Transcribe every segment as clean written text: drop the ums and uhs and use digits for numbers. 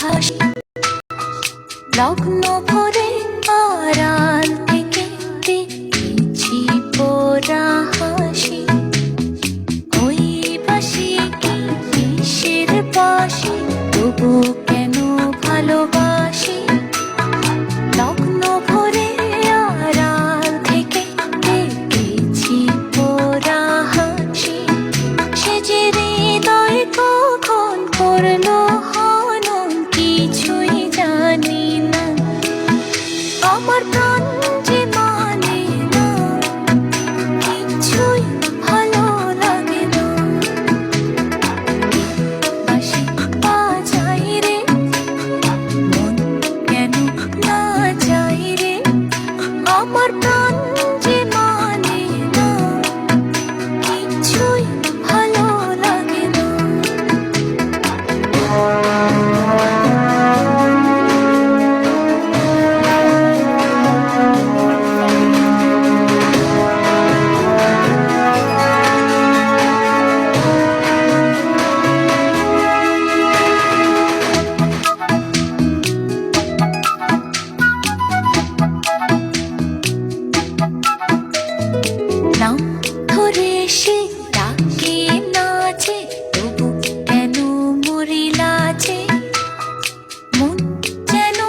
হাসি লগ্ন ভরে আড়াল থেকে দেখেছি পোড়া হাসি ওই বাসি কি কিসের বাসি তবু কেন ভালোবাসি লগ্ন ভরে আড়াল থেকে দেখেছি পোড়া হাসি সে যে হৃদয় কখন পড়লো হনন কিছুই জানি না আমার প্রাণ যে মানে না কিছুই ভালো লাগে না বাঁশি বাজাই রে মন কেন না যায় রে আমার প্রাণ যে মানে না কিছুই ভালো লাগে না নাম ধরে সে ডাকে নাচে তবু কেন মরি লাজে মন যেন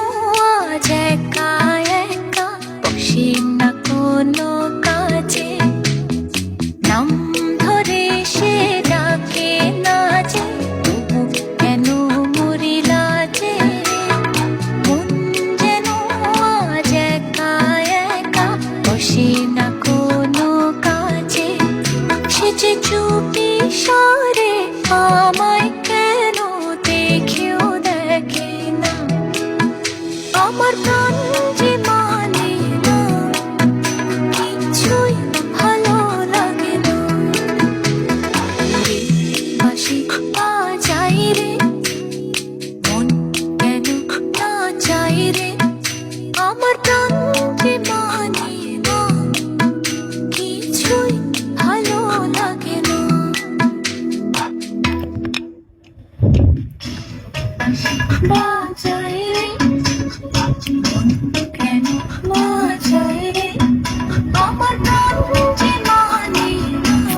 আজ একা একা বসে না কোনো কাজে নাম ধরে সে ডাকে নাচে তবু কেন মরি লাজে মন যেন আজ একা একা বসে না কোনো কাজে সে যে চুপি সারে আমায় কেন দেখেও দেখে না আমার প্রাণ যে মানে না কিছুই ভালো লাগে না রে বাঁশি বাজাই রে মন কেন না চাই রে আমার প্রাণ যে মানে না কিছুই ভালো লাগে না বাঁশি বাজাই রে মন কেন না চাই রে আমার প্রাণ যে মানে না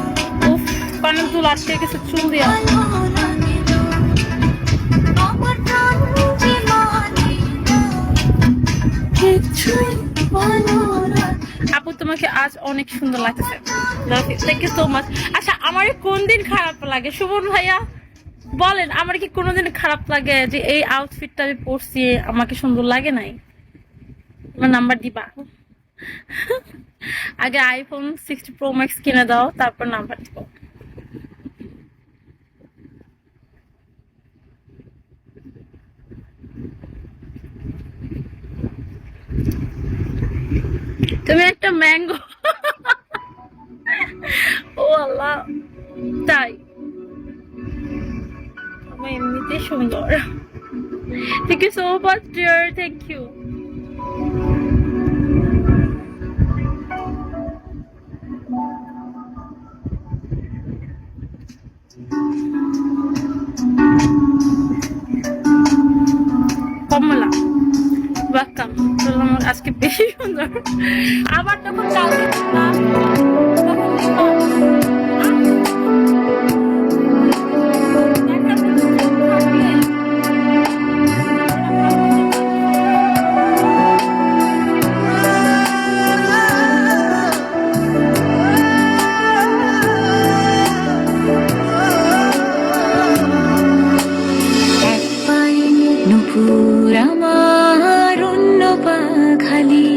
উফ কানের দুল আটকে গেছে চুল দিয়া ভালো লাগে না আমার প্রাণ যে মানে না কিছুই ভালো লাগে আপু তোমাকে আজ অনেক সুন্দর লাগতেছে থ্যাংক ইউ সো মাচ আচ্ছা আমার কোন দিন খারাপ লাগে সুমন ভাইয়া বলেন আমার কি কোনোদিন খারাপ লাগে যে এই আউটফিটটা আমি পরছি আমাকে সুন্দর লাগে নাই আমার নাম্বার দিবা আগে আইফোন 60 প্রো ম্যাক্স কিনে দাও তারপর নাম্বার দিব তুমি একটা ম্যাঙ্গো ও আল্লাহ তাই আমি এমনিতে সুন্দর thank you so much dear thank you Kamala welcome আজকে বেশি সুন্দর আবার তখন কালকে নুপুর আমার অন্য পা খালি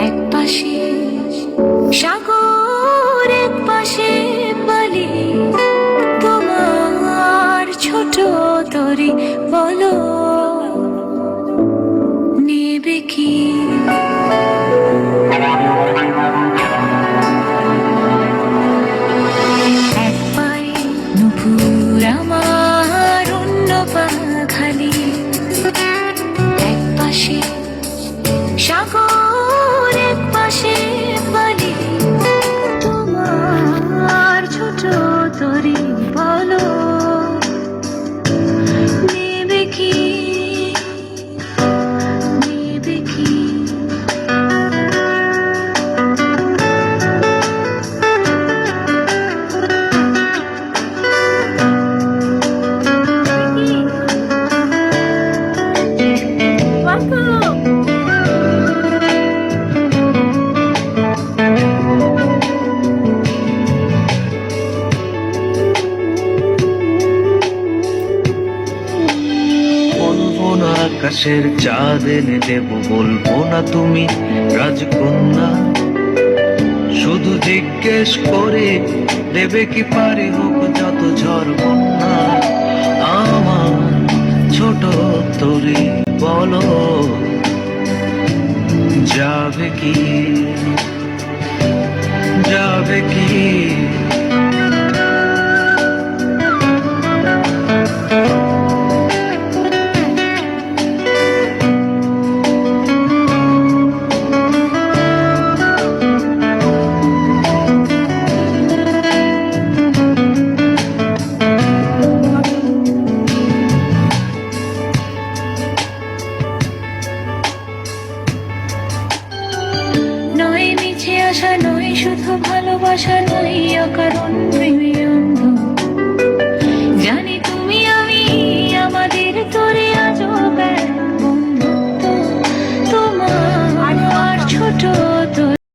এক পাশে সাগর এক পাশে বালি তোমার ছোট তরি বলো নেবে কি এক পায়ে নুপুর আমার অন্য পা খালি এক পাশে সাগর এক পাশে বালি তোমার ছোট তরি বলো নেবে কি বলবো না আকাশের চাঁদ এনে দেব, বলবো না তুমি রাজকন্যা, শুধু জিজ্ঞেস করে দেবে কি পারি হোক যত ঝড় বন্যা। আমার ছোট তরি বলো যাবে কি, যাবে কি? নয় মিছে আশা, নয় শুধু ভালোবাসা, নয় অকারণ প্রেমে